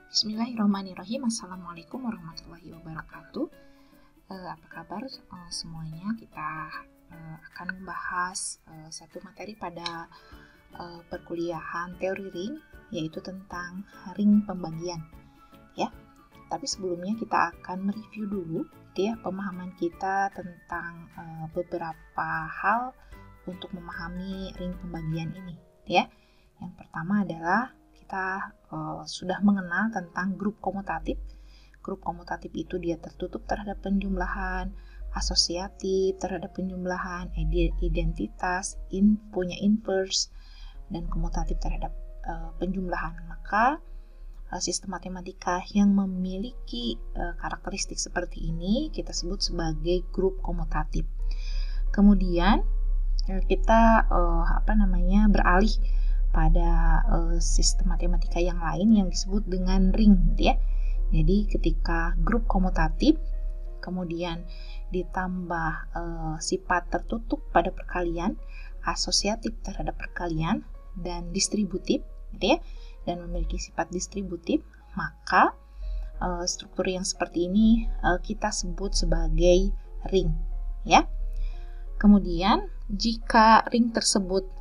Bismillahirrahmanirrahim. Assalamualaikum warahmatullahi wabarakatuh. Apa kabar semuanya? Kita akan membahas satu materi pada perkuliahan teori ring, yaitu tentang ring pembagian. Ya, tapi sebelumnya kita akan mereview dulu, ya, pemahaman kita tentang beberapa hal untuk memahami ring pembagian ini. Ya, yang pertama adalah kita sudah mengenal tentang grup komutatif. Grup komutatif itu dia tertutup terhadap penjumlahan, asosiatif terhadap penjumlahan, identitas, punya inverse, dan komutatif terhadap penjumlahan. Maka sistem matematika yang memiliki karakteristik seperti ini kita sebut sebagai grup komutatif. Kemudian kita beralih pada sistem matematika yang lain yang disebut dengan ring, gitu ya. Jadi ketika grup komutatif kemudian ditambah sifat tertutup pada perkalian, asosiatif terhadap perkalian, dan distributif, gitu ya, dan memiliki sifat distributif, maka struktur yang seperti ini kita sebut sebagai ring, ya. Kemudian jika ring tersebut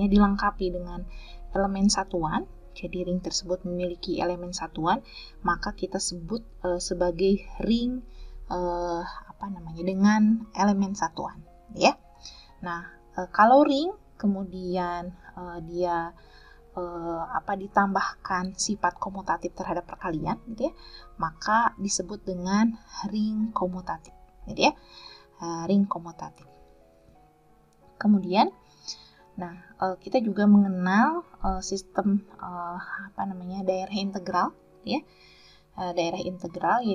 dilengkapi dengan elemen satuan, jadi ring tersebut memiliki elemen satuan, maka kita sebut sebagai ring dengan elemen satuan, ya. Nah, kalau ring kemudian dia ditambahkan sifat komutatif terhadap perkalian, gitu ya, maka disebut dengan ring komutatif, gitu ya. Ring komutatif. Kemudian, kita juga mengenal sistem daerah integral, ya. Daerah integral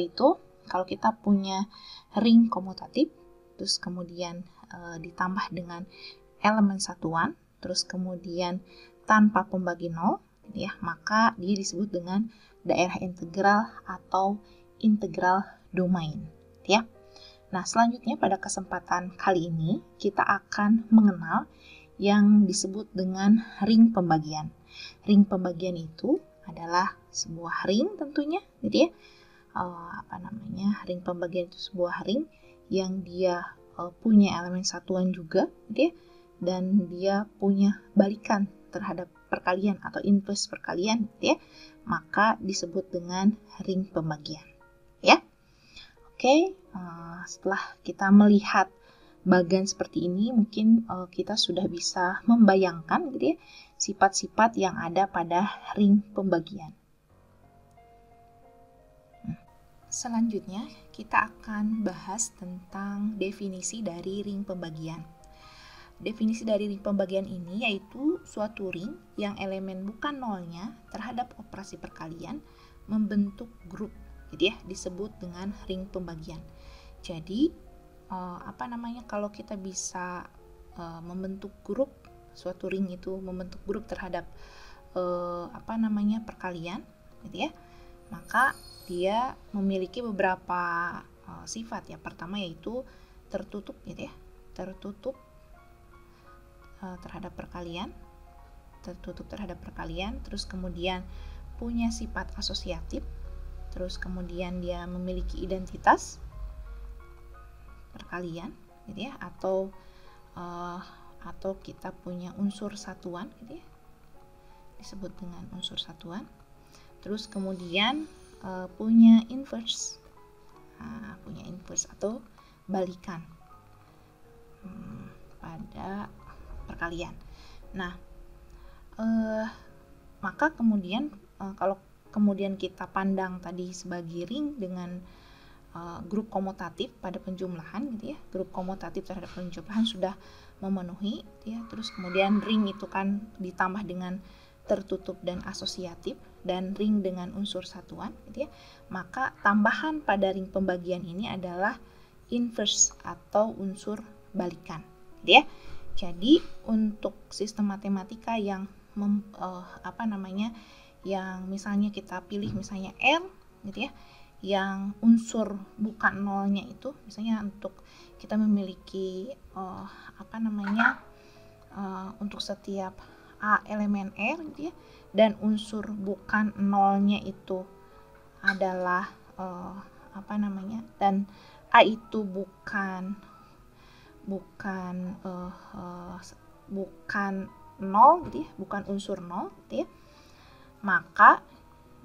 itu kalau kita punya ring komutatif, terus kemudian ditambah dengan elemen satuan, terus kemudian tanpa pembagi nol, ya, maka dia disebut dengan daerah integral atau integral domain, ya. Nah, selanjutnya pada kesempatan kali ini kita akan mengenal yang disebut dengan ring pembagian. Ring pembagian itu adalah sebuah ring tentunya, gitu ya. Ring pembagian itu sebuah ring yang dia punya elemen satuan juga, gitu ya, dan dia punya balikan terhadap perkalian atau inverse perkalian, gitu ya. Maka disebut dengan ring pembagian, ya. Oke, setelah kita melihat bagan seperti ini, mungkin kita sudah bisa membayangkan, gitu ya, sifat-sifat yang ada pada ring pembagian. Selanjutnya, kita akan bahas tentang definisi dari ring pembagian. Definisi dari ring pembagian ini yaitu suatu ring yang elemen bukan nolnya terhadap operasi perkalian membentuk grup, gitu ya, disebut dengan ring pembagian. Jadi kalau kita bisa membentuk grup, suatu ring itu membentuk grup terhadap perkalian, gitu ya, maka dia memiliki beberapa sifat, ya. Pertama yaitu tertutup, gitu ya, tertutup terhadap perkalian, terus kemudian punya sifat asosiatif, terus kemudian dia memiliki identitas perkalian, gitu ya, atau kita punya unsur satuan, gitu ya, disebut dengan unsur satuan. Terus kemudian punya inverse, atau balikan pada perkalian. Nah, maka kemudian kalau kemudian kita pandang tadi sebagai ring dengan grup komutatif pada penjumlahan, gitu ya, grup komutatif terhadap penjumlahan sudah memenuhi, gitu ya. Terus kemudian ring itu kan ditambah dengan tertutup dan asosiatif, dan ring dengan unsur satuan, gitu ya, maka tambahan pada ring pembagian ini adalah inverse atau unsur balikan, gitu ya. Jadi untuk sistem matematika yang yang misalnya kita pilih misalnya R, gitu ya, yang unsur bukan nolnya itu, misalnya untuk kita memiliki untuk setiap A elemen R gitu ya, dan unsur bukan nolnya itu adalah dan A itu bukan nol gitu ya, bukan unsur nol gitu ya, maka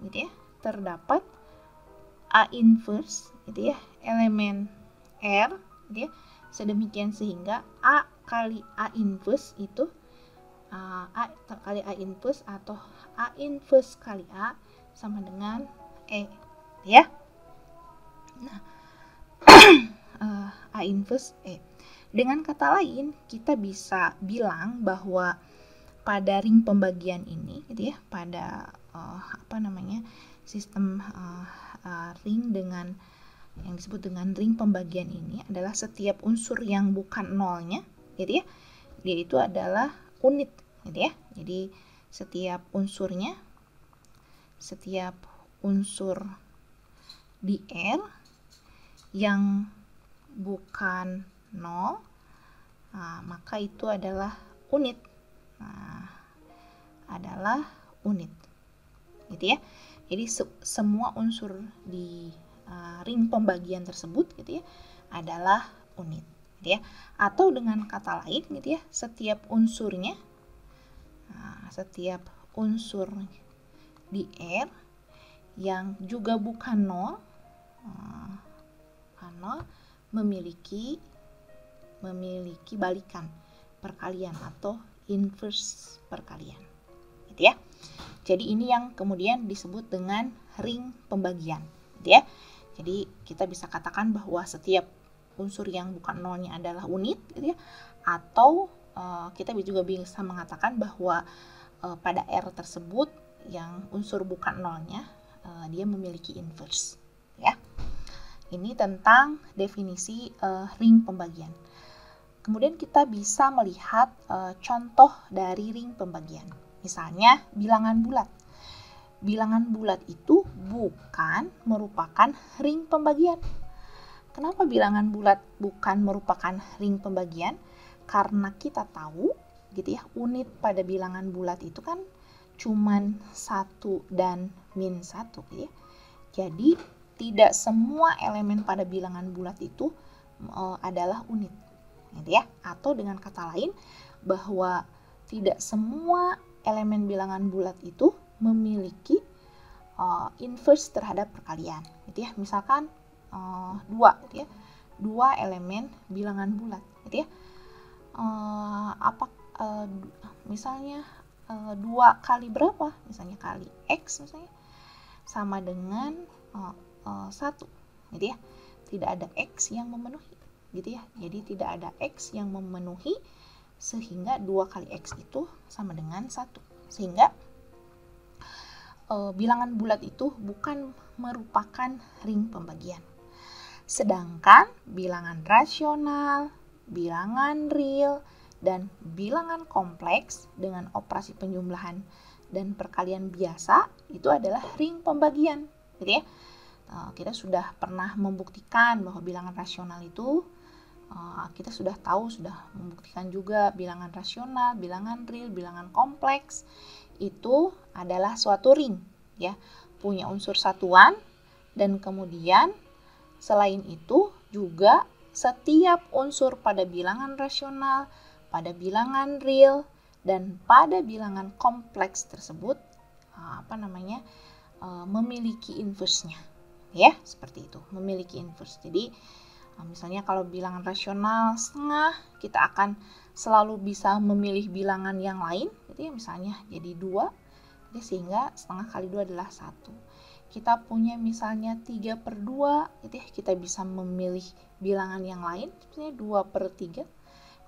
gitu ya terdapat A inverse gitu ya elemen R gitu ya, sedemikian sehingga A kali A inverse itu A kali A inverse atau A inverse kali A sama dengan E ya. Nah, A inverse E. Dengan kata lain, kita bisa bilang bahwa pada ring pembagian ini gitu ya, pada sistem ring dengan yang disebut dengan ring pembagian ini adalah setiap unsur yang bukan nolnya gitu ya, dia itu adalah unit gitu ya. Jadi setiap unsur di R yang bukan nol, maka itu adalah unit. Gitu ya. Jadi semua unsur di ring pembagian tersebut gitu ya adalah unit gitu ya. Atau dengan kata lain gitu ya, setiap unsur di R yang juga bukan nol memiliki balikan perkalian atau inverse perkalian gitu ya. Jadi ini yang kemudian disebut dengan ring pembagian gitu ya. Jadi kita bisa katakan bahwa setiap unsur yang bukan nolnya adalah unit gitu ya, atau kita juga bisa mengatakan bahwa pada R tersebut yang unsur bukan nolnya dia memiliki inverse ya. Ini tentang definisi ring pembagian. Kemudian kita bisa melihat contoh dari ring pembagian. Misalnya bilangan bulat. Bilangan bulat itu bukan merupakan ring pembagian. Kenapa bilangan bulat bukan merupakan ring pembagian? Karena kita tahu gitu ya, unit pada bilangan bulat itu kan cuman 1 dan min 1 gitu ya. Jadi tidak semua elemen pada bilangan bulat itu adalah unit gitu ya. Atau dengan kata lain bahwa tidak semua elemen bilangan bulat itu memiliki inverse terhadap perkalian gitu ya. Misalkan 2 gitu ya, 2 elemen bilangan bulat gitu ya. Misalnya 2 kali berapa, misalnya kali X misalnya sama dengan 1 gitu ya. Tidak ada X yang memenuhi gitu ya. Jadi tidak ada X yang memenuhi sehingga 2 kali X itu sama dengan 1. Sehingga bilangan bulat itu bukan merupakan ring pembagian. Sedangkan bilangan rasional, bilangan real, dan bilangan kompleks dengan operasi penjumlahan dan perkalian biasa itu adalah ring pembagian gitu ya. Kita sudah pernah membuktikan bahwa bilangan rasional itu kita sudah membuktikan juga bilangan rasional, bilangan real, bilangan kompleks itu adalah suatu ring ya, punya unsur satuan, dan kemudian selain itu juga setiap unsur pada bilangan rasional, pada bilangan real, dan pada bilangan kompleks tersebut memiliki inverse-nya ya, seperti itu, memiliki inverse. Jadi misalnya kalau bilangan rasional setengah, kita akan selalu bisa memilih bilangan yang lain gitu ya, misalnya jadi 2, jadi sehingga setengah kali 2 adalah 1. Kita punya misalnya 3/2 gitu ya, kita bisa memilih bilangan yang lain, misalnya 2/3,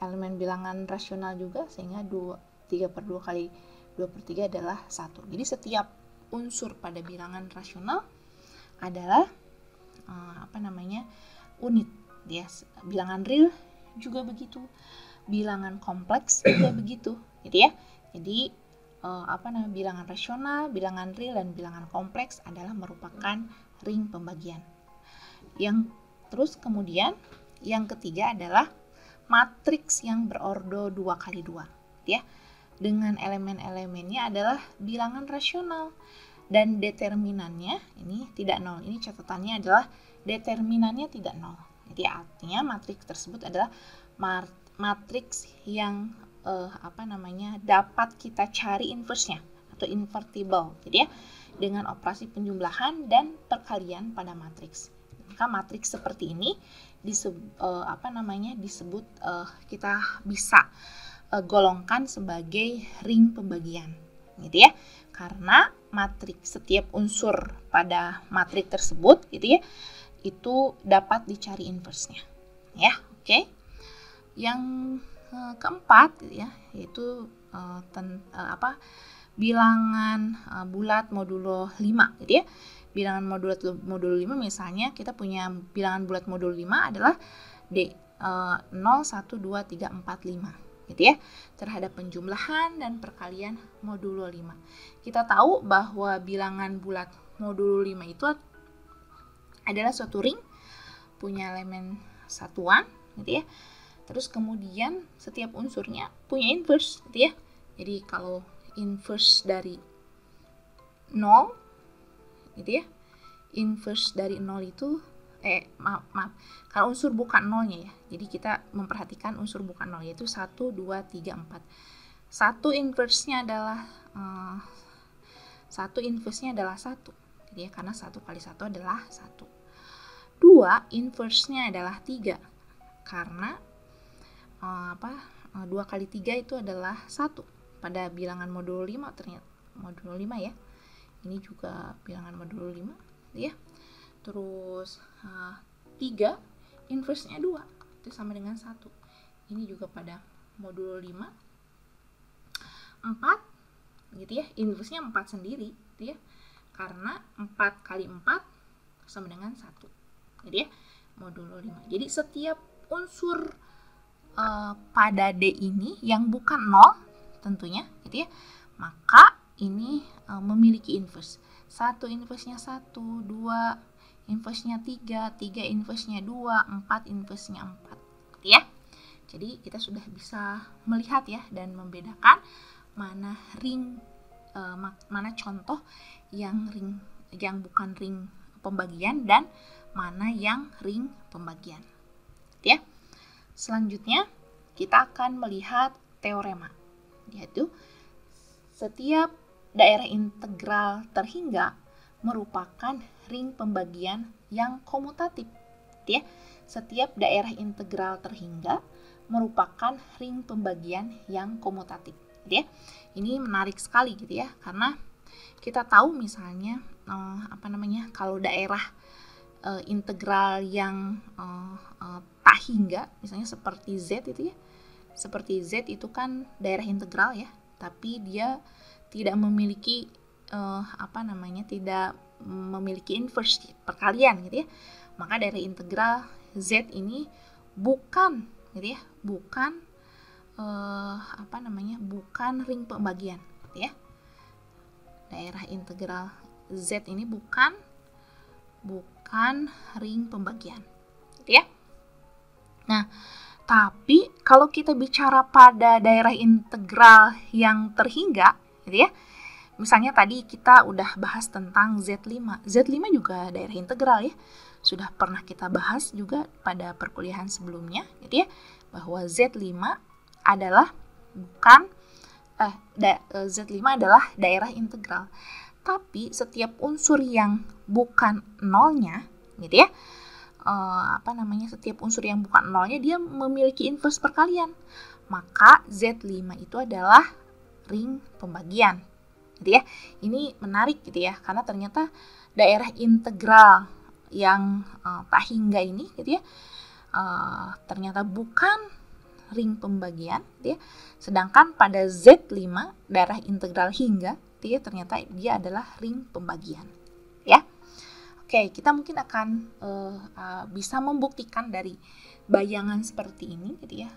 elemen bilangan rasional juga, sehingga 3/2 kali 2/3 adalah 1. Jadi setiap unsur pada bilangan rasional adalah unit ya. Bilangan real juga begitu, bilangan kompleks juga begitu gitu ya. Jadi bilangan rasional, bilangan real, dan bilangan kompleks adalah merupakan ring pembagian. Terus kemudian yang ketiga adalah matriks yang berordo 2 kali 2 ya. dengan elemen-elemennya adalah bilangan rasional. Dan determinannya ini tidak nol. Ini catatannya adalah determinannya tidak nol. Jadi artinya matriks tersebut adalah matriks yang dapat kita cari inverse-nya atau invertible. Jadi ya, dengan operasi penjumlahan dan perkalian pada matriks. Maka matriks seperti ini disebut kita bisa golongkan sebagai ring pembagian, gitu ya. Karena matriks setiap unsur pada matriks tersebut, gitu ya, itu dapat dicari inverse-nya, ya. Oke. Yang keempat, gitu ya, yaitu bilangan bulat modulo 5, gitu ya. Bilangan modulo 5 misalnya kita punya bilangan bulat modulo 5 adalah 0, 1, 2, 3, 4, 5. Gitu ya, terhadap penjumlahan dan perkalian modulo 5. Kita tahu bahwa bilangan bulat modulo 5 itu adalah suatu ring punya elemen satuan, gitu ya. Terus kemudian setiap unsurnya punya inverse, gitu ya. Jadi kalau inverse dari 0, gitu ya. Inverse dari 0 itu kalau unsur bukan nolnya ya. Jadi kita memperhatikan unsur bukan nol, yaitu 1, 2, 3, 4. 1 inverse-nya adalah 1 1. Jadi ya, karena 1 kali 1 adalah 1. 2 inverse-nya adalah 3. Karena 2 kali 3 itu adalah 1. Pada bilangan modulo 5 ternyata modulo 5 ya. Ini juga bilangan modulo 5, ya. Terus 3 inverse-nya 2, itu sama dengan 1. Ini juga pada modulo 5. 4, gitu ya, inverse-nya 4 sendiri, gitu ya. Karena 4 kali 4 sama dengan 1. Jadi ya, modulo 5. Jadi setiap unsur pada D ini yang bukan 0 tentunya, gitu ya, maka ini memiliki inverse. 1 inverse-nya 1, 2 inverse-nya 3, 3 inverse-nya 2, 4 inverse-nya 4, gitu ya. Jadi kita sudah bisa melihat ya dan membedakan mana contoh yang bukan ring pembagian dan mana yang ring pembagian, gitu ya. Selanjutnya kita akan melihat teorema, yaitu setiap daerah integral terhingga merupakan ring pembagian yang komutatif, gitu ya. Setiap daerah integral terhingga merupakan ring pembagian yang komutatif, gitu ya. Ini menarik sekali, gitu ya, karena kita tahu misalnya kalau daerah integral yang tak hingga, misalnya seperti Z itu ya. Seperti Z itu kan daerah integral ya, tapi dia tidak memiliki tidak memiliki inverse perkalian, gitu ya. Maka daerah integral Z ini bukan, gitu ya, bukan ring pembagian, gitu ya. Daerah integral Z ini bukan ring pembagian, gitu ya. Nah, tapi kalau kita bicara pada daerah integral yang terhingga, gitu ya. Misalnya tadi kita udah bahas tentang Z5. Z5 juga daerah integral ya. Sudah pernah kita bahas juga pada perkuliahan sebelumnya, gitu ya, bahwa Z5 adalah Z5 adalah daerah integral. Tapi setiap unsur yang bukan nolnya, gitu ya, setiap unsur yang bukan nolnya dia memiliki inverse perkalian. Maka Z5 itu adalah ring pembagian, gitu ya. Ini menarik, gitu ya, karena ternyata daerah integral yang tak hingga ini, gitu ya, ternyata bukan ring pembagian, gitu ya. Sedangkan pada Z5 daerah integral hingga, gitu ya, ternyata dia adalah ring pembagian, ya. Oke, kita mungkin akan bisa membuktikan dari bayangan seperti ini, gitu ya.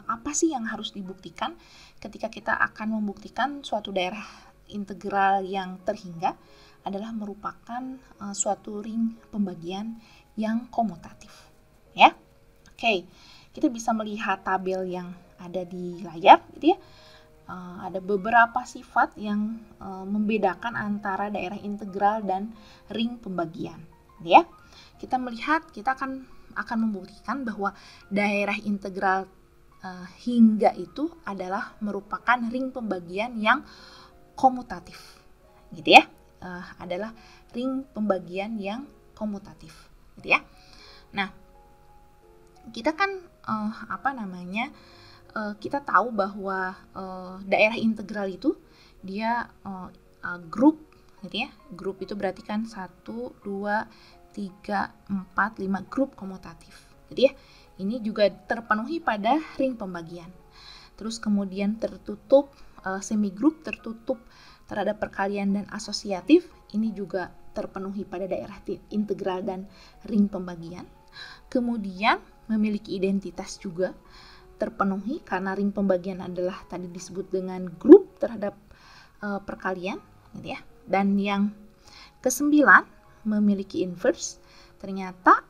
Apa sih yang harus dibuktikan ketika kita akan membuktikan suatu daerah integral yang terhingga adalah merupakan suatu ring pembagian yang komutatif, ya. Oke, kita bisa melihat tabel yang ada di layar, gitu ya. ada beberapa sifat yang membedakan antara daerah integral dan ring pembagian, ya. Kita akan membuktikan bahwa daerah integral hingga itu adalah merupakan ring pembagian yang komutatif, gitu ya. Adalah ring pembagian yang komutatif, gitu ya. Nah, kita kan kita tahu bahwa daerah integral itu dia grup, gitu ya. Grup itu berarti kan 1, 2, 3, 4, 5 grup komutatif, gitu ya. Ini juga terpenuhi pada ring pembagian. Terus kemudian tertutup, semigroup tertutup terhadap perkalian dan asosiatif, ini juga terpenuhi pada daerah integral dan ring pembagian. Kemudian memiliki identitas juga terpenuhi karena ring pembagian adalah tadi disebut dengan grup terhadap perkalian, gitu ya. Dan yang ke-9 memiliki inverse. Ternyata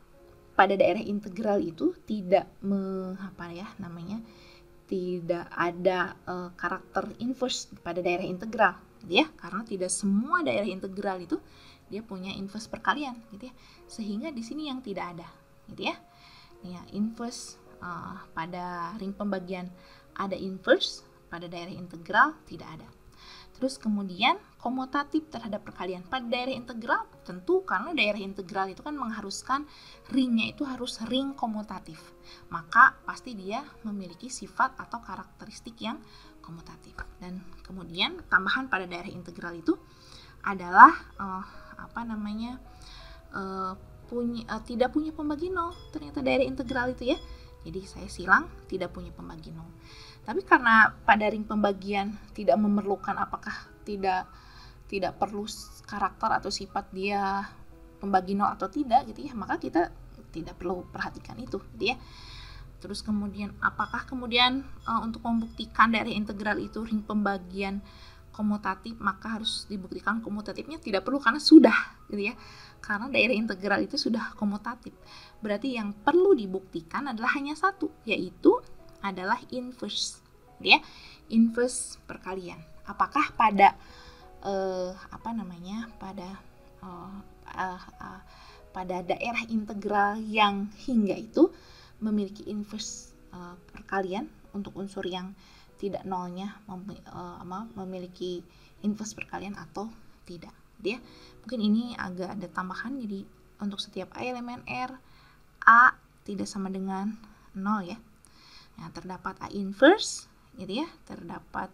pada daerah integral itu tidak ada karakter inverse pada daerah integral, gitu ya. Karena tidak semua daerah integral itu dia punya inverse perkalian, gitu ya. Sehingga di sini yang tidak ada, gitu ya. Ya, inverse pada ring pembagian ada inverse, pada daerah integral tidak ada. Terus kemudian komutatif terhadap perkalian pada daerah integral, tentu karena daerah integral itu kan mengharuskan ringnya itu harus ring komutatif, maka pasti dia memiliki sifat atau karakteristik yang komutatif. Dan kemudian tambahan pada daerah integral itu adalah tidak punya pembagi nol. Ternyata daerah integral itu ya. Jadi saya silang tidak punya pembagi nol. Tapi karena pada ring pembagian tidak memerlukan tidak perlu karakter atau sifat dia pembagi nol atau tidak, gitu ya, maka kita tidak perlu perhatikan itu, gitu ya. Terus kemudian apakah kemudian untuk membuktikan daerah integral itu ring pembagian komutatif, maka harus dibuktikan komutatifnya? Tidak perlu, karena sudah, gitu ya. Karena daerah integral itu sudah komutatif. Berarti yang perlu dibuktikan adalah hanya satu, yaitu adalah inverse, ya. Inverse perkalian. Apakah pada pada daerah integral yang hingga itu memiliki inverse perkalian untuk unsur yang tidak nolnya memiliki inverse perkalian atau tidak, dia. Mungkin ini agak ada tambahan, jadi untuk setiap A elemen R, A tidak sama dengan 0 ya. Nah, terdapat A inverse, gitu ya, terdapat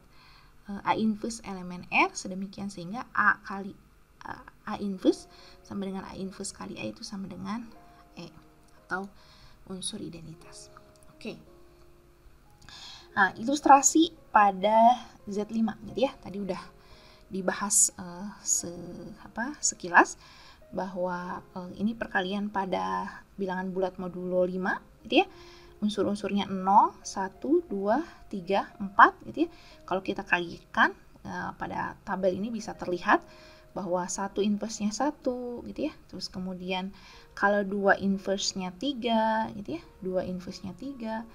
A inverse elemen R, sedemikian sehingga A inverse sama dengan A inverse kali A itu sama dengan E atau unsur identitas. Oke. Nah, ilustrasi pada Z5, gitu ya. Tadi udah dibahas sekilas bahwa ini perkalian pada bilangan bulat modulo 5, gitu ya. Unsur-unsurnya 0, 1, 2, 3, 4, gitu ya. Kalau kita kalikan pada tabel ini bisa terlihat bahwa 1 inverse-nya 1, gitu ya. Terus kemudian kalau 2 inverse-nya 3, gitu ya. 2 inverse-nya 3.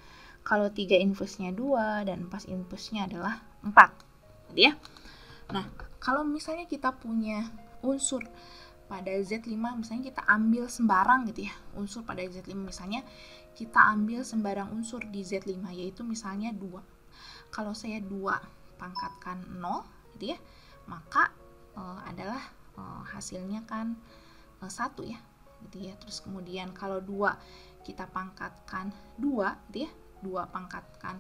Kalau 3 inverse-nya 2 dan 4 inverse-nya adalah 4, gitu ya. Nah, kalau misalnya kita punya unsur pada Z5, misalnya kita ambil sembarang, gitu ya. Unsur pada Z5 misalnya kita ambil sembarang unsur di Z5, yaitu misalnya 2. Kalau saya 2 pangkatkan 0, gitu ya, maka adalah hasilnya kan 1 ya, gitu ya. Terus kemudian kalau 2 kita pangkatkan 2, gitu ya, 2 pangkatkan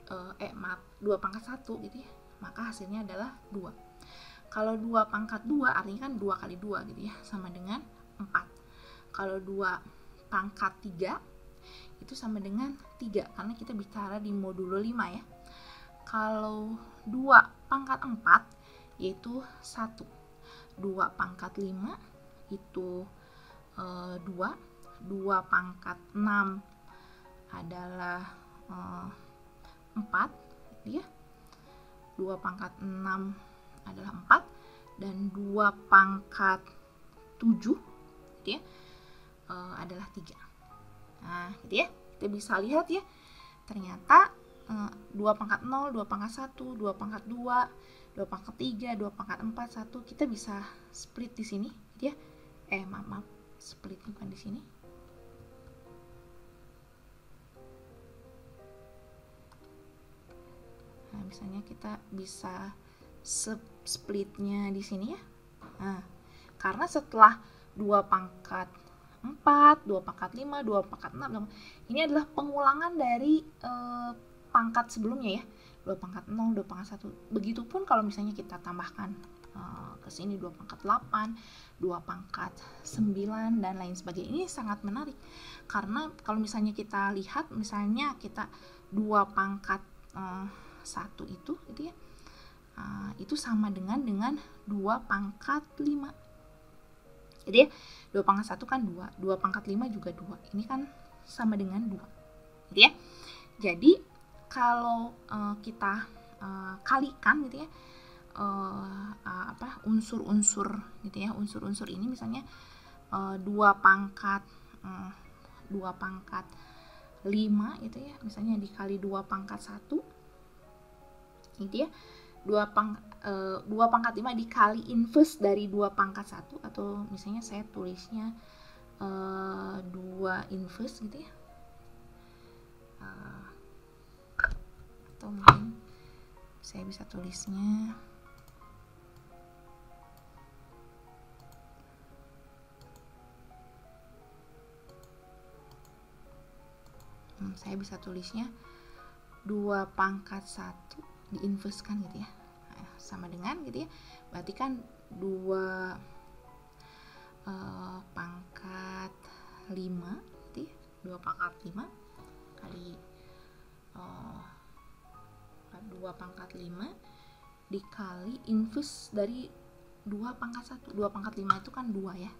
2 pangkat 1, gitu ya, maka hasilnya adalah 2. Kalau 2 pangkat 2 artinya kan 2 kali 2, gitu ya, sama dengan 4. Kalau 2 pangkat 3 itu sama dengan 3, karena kita bicara di modulo 5 ya. Kalau 2 pangkat 4 yaitu 1. 2 pangkat 5 itu 2. 2 pangkat 6 adalah 4, ya. 2 pangkat 6 adalah 4, dan 2 pangkat 7, gitu ya, adalah 3. Nah, gitu ya, kita bisa lihat ya, ternyata 2 pangkat 0, 2 pangkat 1, 2 pangkat 2, 2 pangkat 3, 2 pangkat 4, 1. Kita bisa split di sini, gitu ya. Maaf, split bukan di sini. Nah, misalnya kita bisa splitnya di sini ya. Nah, karena setelah 2 pangkat 4, 2 pangkat 5, 2 pangkat 6, ini adalah pengulangan dari pangkat sebelumnya ya. 2 pangkat 0, 2 pangkat 1. Begitupun kalau misalnya kita tambahkan ke sini 2 pangkat 8, 2 pangkat 9 dan lain sebagainya. Ini sangat menarik karena kalau misalnya kita lihat, misalnya kita 2 pangkat 1 itu gitu ya, itu sama dengan 2 pangkat 5. Jadi ya, 2 pangkat 1 kan 2, 2 pangkat 5 juga 2. Ini kan sama dengan 2. Gitu ya. Jadi kalau kita kalikan gitu ya, unsur-unsur gitu ya, unsur-unsur ini misalnya 2 pangkat 5 gitu ya, misalnya dikali 2 pangkat 1 gitu ya, 2 pangkat 5 dikali inverse dari 2 pangkat 1, atau misalnya saya tulisnya 2 inverse gitu ya, atau mungkin saya bisa tulisnya saya bisa tulisnya 2 pangkat 1 diinverskan gitu ya, sama dengan gitu ya, berarti kan 2 pangkat 5 gitu ya, 2 pangkat 5 kali 2 pangkat 5 dikali inverse dari 2 pangkat 1. 2 pangkat 5 itu kan 2 ya,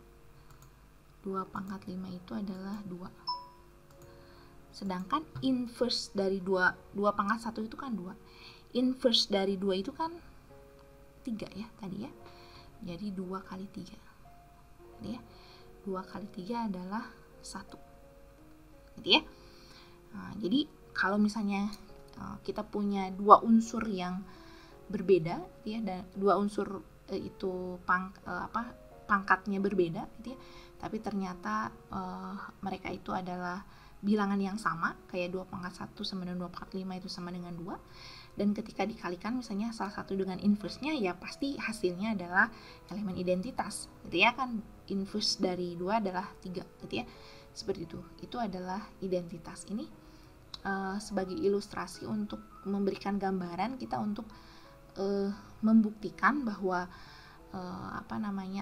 2 pangkat 5 itu adalah 2. Sedangkan inverse dari 2 pangkat 1 itu kan 2. Inverse dari 2 itu kan 3 ya tadi ya. Jadi 2 kali 3. Jadi ya, 2 kali 3 adalah 1. Gitu ya. Nah, jadi kalau misalnya kita punya 2 unsur yang berbeda gitu ya, dan 2 unsur itu pangkatnya berbeda gitu ya, tapi ternyata mereka itu adalah bilangan yang sama, kayak 2 pangkat 1 sama dengan 2 pangkat 5 itu sama dengan 2, dan ketika dikalikan misalnya salah satu dengan inverse-nya, ya pasti hasilnya adalah elemen identitas gitu ya kan. Inverse dari 2 adalah 3 gitu ya, seperti itu adalah identitas. Ini sebagai ilustrasi untuk memberikan gambaran kita untuk membuktikan bahwa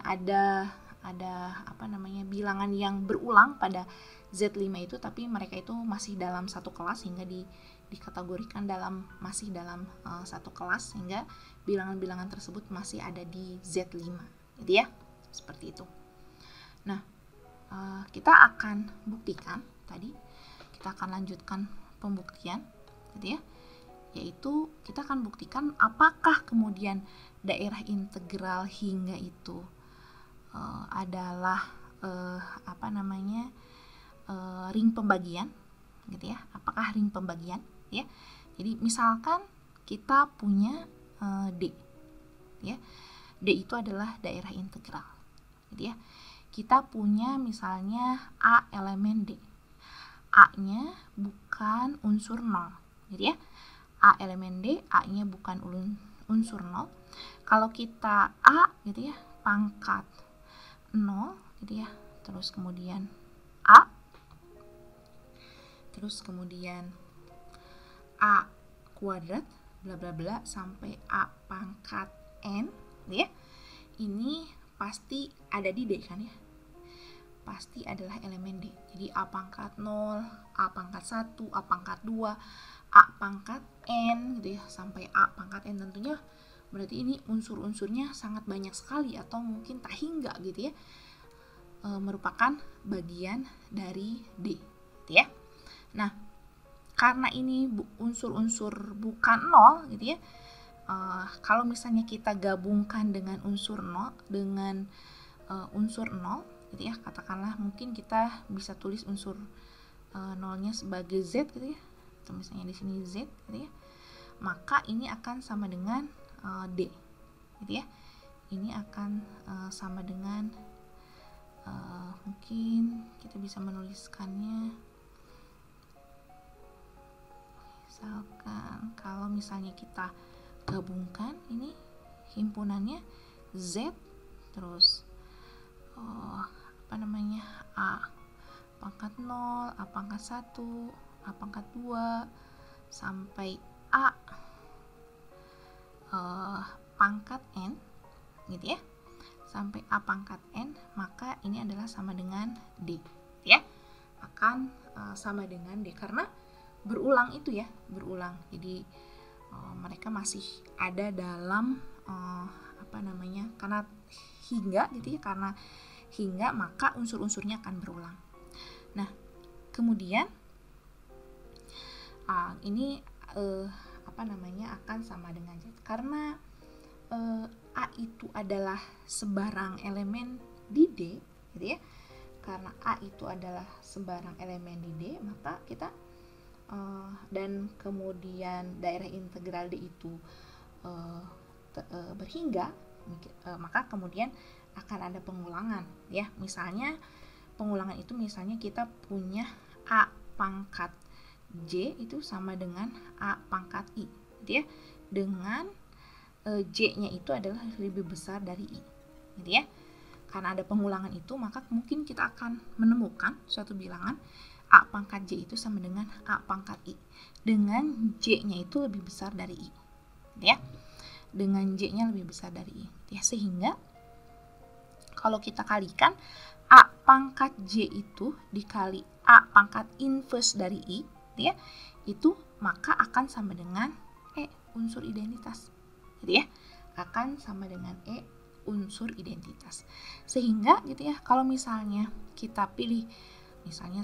ada bilangan yang berulang pada Z5 itu, tapi mereka itu masih dalam satu kelas, sehingga dikategorikan masih dalam satu kelas, sehingga bilangan-bilangan tersebut masih ada di Z5 gitu ya, seperti itu. Nah, kita akan buktikan tadi, kita akan lanjutkan pembuktian gitu ya, yaitu kita akan buktikan apakah kemudian daerah integral hingga itu adalah ring pembagian gitu ya. Apakah ring pembagian ya. Jadi misalkan kita punya D ya. D itu adalah daerah integral gitu ya. Kita punya misalnya A elemen D. A-nya bukan unsur 0 gitu ya. A elemen D, A-nya bukan unsur 0. Kalau kita A gitu ya, pangkat 0 gitu ya, terus kemudian A, terus kemudian A kuadrat bla bla bla sampai A pangkat N gitu ya, ini pasti ada di D kan ya, pasti adalah elemen D. Jadi A pangkat 0, A pangkat 1, A pangkat 2, A pangkat N gitu ya, sampai A pangkat N, tentunya berarti ini unsur-unsurnya sangat banyak sekali, atau mungkin tak hingga gitu ya, merupakan bagian dari D gitu ya. Nah, karena ini unsur-unsur bukan 0 gitu ya, kalau misalnya kita gabungkan dengan unsur 0 dengan unsur 0 gitu ya, katakanlah mungkin kita bisa tulis unsur 0-nya sebagai Z gitu ya, atau misalnya di sini Z gitu ya, maka ini akan sama dengan D gitu ya. Ini akan sama dengan mungkin kita bisa menuliskannya, misalkan kalau misalnya kita gabungkan ini himpunannya Z terus A pangkat 0, A pangkat 1, A pangkat 2 sampai A pangkat N gitu ya, sampai A pangkat N, maka ini adalah sama dengan D ya, akan sama dengan D karena berulang itu ya, berulang. Jadi mereka masih ada dalam karena hingga gitu ya, karena hingga maka unsur-unsurnya akan berulang. Nah, kemudian ini akan sama dengan Z karena A itu adalah sebarang elemen di D gitu ya. Karena A itu adalah sebarang elemen di D, maka kita dan kemudian daerah integral D itu berhingga, maka kemudian akan ada pengulangan ya. Misalnya pengulangan itu misalnya kita punya A pangkat J itu sama dengan A pangkat I gitu ya, dengan J-nya itu adalah lebih besar dari I gitu ya. Karena ada pengulangan itu, maka mungkin kita akan menemukan suatu bilangan A pangkat J itu sama dengan A pangkat I dengan J-nya itu lebih besar dari I gitu ya, dengan J-nya lebih besar dari I gitu ya. Sehingga kalau kita kalikan A pangkat J itu dikali A pangkat inverse dari I gitu ya, itu maka akan sama dengan unsur identitas gitu ya, akan sama dengan unsur identitas. Sehingga gitu ya, kalau misalnya kita pilih misalnya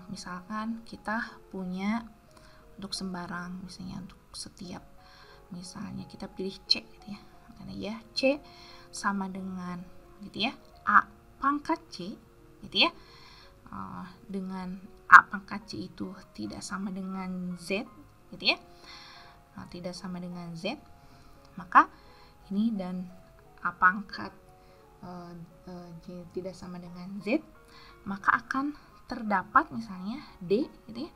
misalkan kita punya untuk sembarang, misalnya untuk setiap, misalnya kita pilih C gitu ya, karena ya C sama dengan gitu ya A pangkat C gitu ya, dengan A pangkat C itu tidak sama dengan Z gitu ya, tidak sama dengan Z, maka ini dan A pangkat J tidak sama dengan Z, maka akan terdapat misalnya D gitu ya,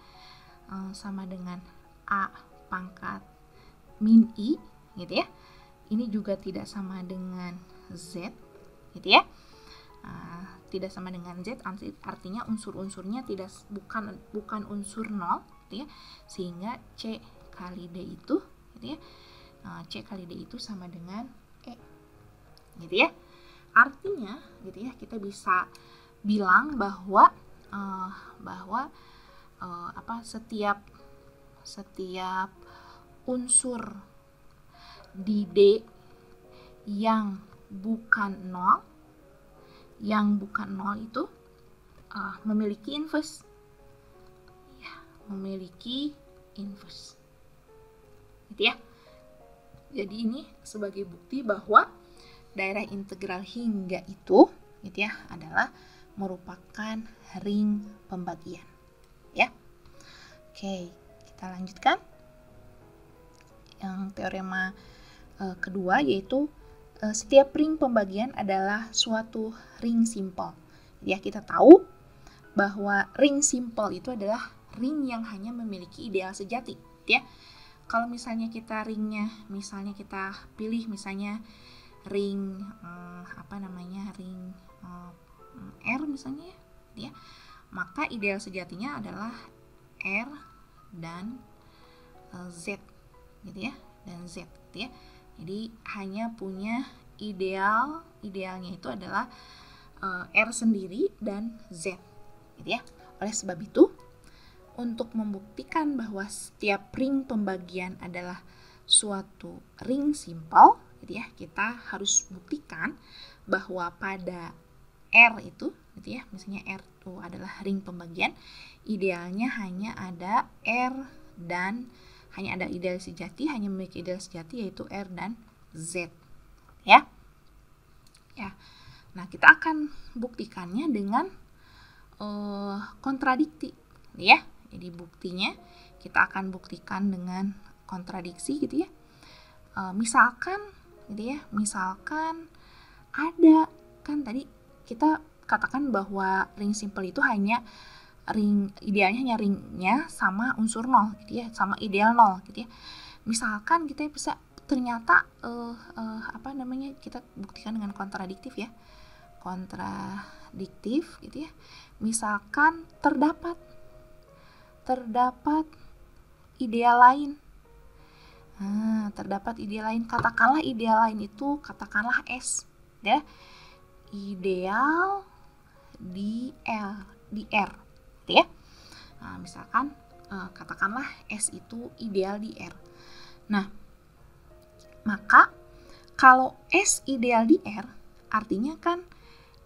sama dengan A pangkat min I gitu ya. Ini juga tidak sama dengan Z gitu ya. Tidak sama dengan Z artinya unsur-unsurnya bukan unsur 0 gitu ya. Sehingga C kali D itu gitu ya. C kali D itu sama dengan E gitu ya. Artinya gitu ya, kita bisa bilang bahwa setiap unsur di D yang bukan 0 itu memiliki inverse ya, memiliki inverse gitu ya. Jadi ini sebagai bukti bahwa daerah integral hingga itu gitu ya adalah merupakan ring pembagian ya. Oke, kita lanjutkan yang teorema kedua, yaitu setiap ring pembagian adalah suatu ring simple. Ya, kita tahu bahwa ring simple itu adalah ring yang hanya memiliki ideal sejati ya. Kalau misalnya kita ringnya, misalnya kita pilih misalnya ring ring R misalnya ya, maka ideal sejatinya adalah R dan Z gitu ya, dan Z gitu ya. Jadi hanya punya idealnya itu adalah R sendiri dan Z gitu ya. Oleh sebab itu, untuk membuktikan bahwa setiap ring pembagian adalah suatu ring simple gitu ya, kita harus buktikan bahwa pada R itu gitu ya, misalnya R itu adalah ring pembagian, idealnya hanya ada R dan hanya ada ideal sejati, hanya memiliki ideal sejati yaitu R dan Z ya. Nah, kita akan buktikannya dengan kontradikti ya. Jadi buktinya kita akan buktikan dengan kontradiksi gitu ya. Misalkan gitu ya, misalkan ada, kan tadi kita katakan bahwa ring simple itu hanya idealnya hanya ringnya sama unsur 0 gitu ya, sama ideal 0 gitu ya. Misalkan kita bisa ternyata kita buktikan dengan kontradiktif ya. Kontradiktif gitu ya. Misalkan terdapat ideal lain. Terdapat ideal lain. Katakanlah ideal lain itu katakanlah S ya. Ideal di R gitu ya. Misalkan katakanlah S itu ideal di R. Nah, maka kalau S ideal di R, artinya kan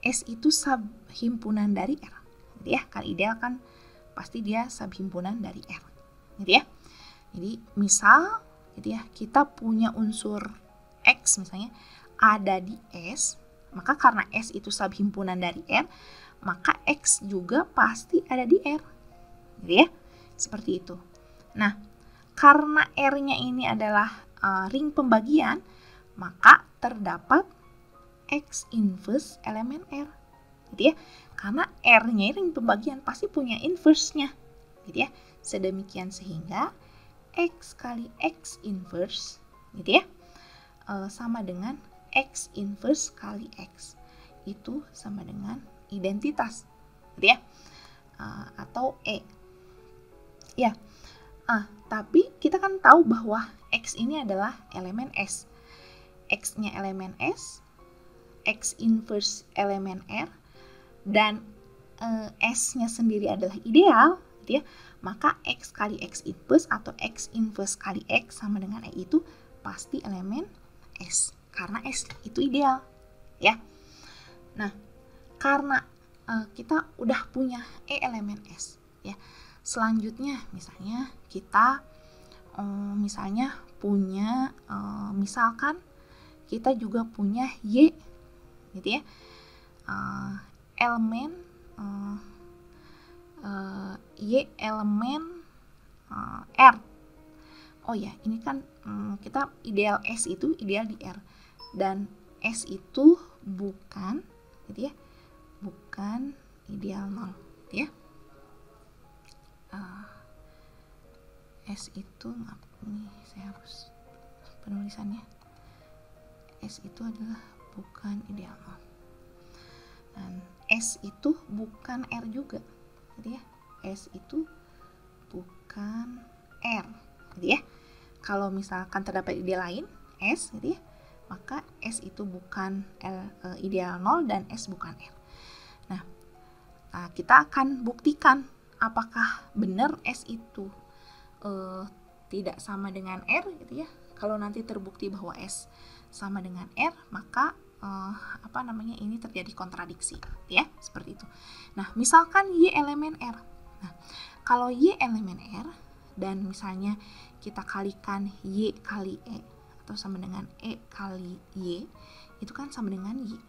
S itu subhimpunan dari R gitu ya. Kalau ideal kan pasti dia subhimpunan dari R gitu ya. Jadi misal gitu ya, kita punya unsur X misalnya ada di S, maka karena S itu subhimpunan dari R, maka X juga pasti ada di R gitu ya. Seperti itu. Nah, karena R-nya ini adalah ring pembagian, maka terdapat X inverse elemen R gitu ya. Karena R-nya ring pembagian pasti punya inverse-nya gitu ya. Sedemikian sehingga X kali X inverse gitu ya sama dengan X inverse kali X, itu sama dengan identitas gitu ya, atau E ya. Tapi kita kan tahu bahwa X ini adalah elemen S. X-nya elemen S, X inverse elemen R, dan S-nya sendiri adalah ideal gitu ya. Maka X kali X inverse atau X inverse kali X sama dengan E itu pasti elemen S, karena S itu ideal ya. Nah, karena kita udah punya E elemen S ya. Selanjutnya misalnya kita punya misalkan kita juga punya Y gitu ya, elemen Y elemen R. Oh ya, ini kan kita ideal S itu ideal di R, dan S itu bukan gitu ya, bukan ideal 0 gitu ya. S itu, maaf, ini saya harus penulisannya. S itu adalah bukan ideal 0. Dan S itu bukan R juga gitu ya. S itu bukan R gitu ya. Kalau misalkan terdapat ideal lain S gitu ya, maka S itu bukan ideal 0 dan S bukan R. Nah, kita akan buktikan apakah benar S itu tidak sama dengan R gitu ya. Kalau nanti terbukti bahwa S sama dengan R, maka ini terjadi kontradiksi ya, seperti itu. Nah, misalkan Y elemen R. Nah, kalau Y elemen R dan misalnya kita kalikan Y kali E atau sama dengan E kali Y, itu kan sama dengan Y.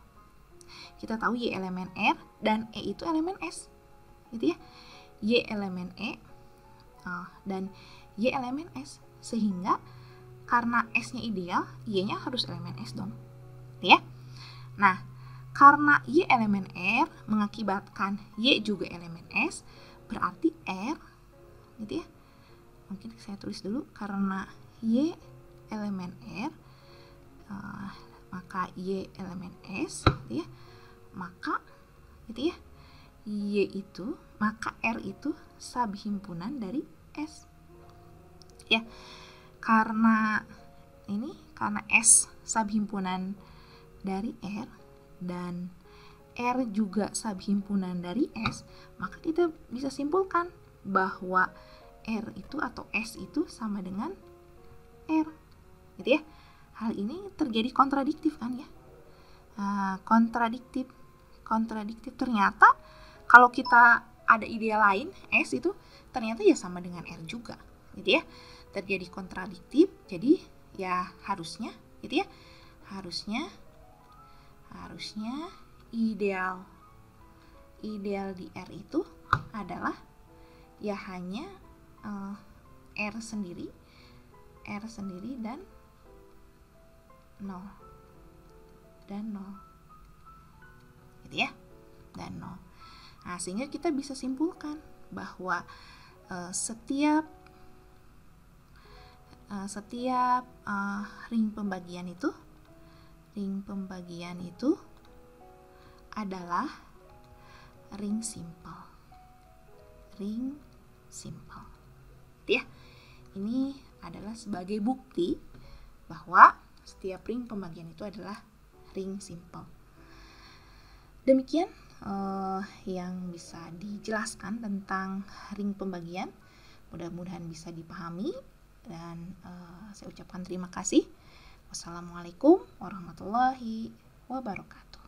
Kita tahu Y elemen R dan E itu elemen S gitu ya. Y elemen E dan Y elemen S, sehingga karena S-nya ideal, Y-nya harus elemen S dong ya. Nah, karena Y elemen R mengakibatkan Y juga elemen S, berarti R gitu ya. Mungkin saya tulis dulu, karena Y elemen R maka Y elemen S gitu ya. Maka gitu ya, Y itu, maka R itu subhimpunan dari S ya. Karena S subhimpunan dari R dan R juga subhimpunan dari S, maka kita bisa simpulkan bahwa R itu atau S itu sama dengan R gitu ya. Hal ini terjadi kontradiktif kan ya. Kontradiktif ternyata kalau kita ada ideal lain S itu ternyata ya sama dengan R juga gitu ya. Terjadi kontradiktif, jadi ya harusnya gitu ya, harusnya ideal di R itu adalah ya hanya R sendiri dan 0 gitu ya, dan 0. Nah, sehingga kita bisa simpulkan bahwa setiap ring pembagian itu adalah ring simple. Ya, ini adalah sebagai bukti bahwa setiap ring pembagian itu adalah ring simple. Demikian yang bisa dijelaskan tentang ring pembagian. Mudah-mudahan bisa dipahami dan saya ucapkan terima kasih. Wassalamualaikum warahmatullahi wabarakatuh.